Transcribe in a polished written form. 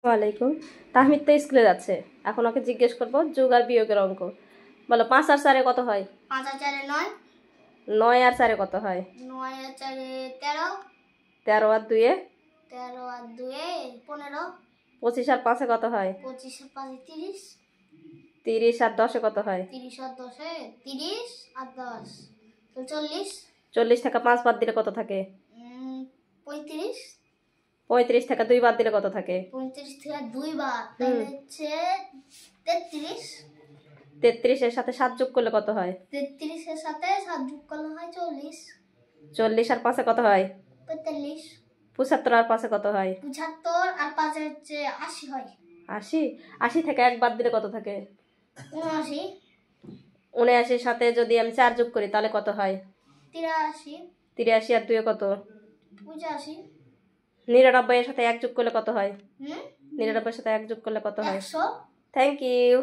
ওয়ালাইকুম। তাহমিদ তো স্কুলে যাচ্ছে, এখন ওকে জিজ্ঞেস করবো যোগ আর বিয়োগের অঙ্ক। বলো 5 আর 4 কত হয়? 5 আর 4 9, 9 আর 4 কত হয়? 9 আর 4 13, 13 আর 2 13 আর 2 15, 25 আর 5 কত হয়? 25 আর 5 30, 30 আর 10 কত হয়? 30 আর 10 30 আর 10 তো 40, 40 থেকে 5 বাদ দিলে কত থাকে? 35, 35 থেকে 2 বাদ দিলে কত থাকে? 35 থেকে 2 বাদ তাহলে হচ্ছে 33, 33 এর সাথে 7 যোগ করলে কত হয়? 33 এর সাথে 7 যোগ করলে হয় 40, 40 আর 5 কত হয়? 45, 75 আর 5 কত হয়? 75 আর 5 হচ্ছে 80 হয়। 80, 80 থেকে 1 বাদ দিলে কত থাকে? 79, 79 এর সাথে যদি আমি 4 যোগ করি তাহলে কত হয়? 83, 83 আর 2 কত? 85, 99 এর সাথে 1 যোগ করলে কত হয়? 99 এর সাথে 1 যোগ করলে কত হয়? 100। Thank you.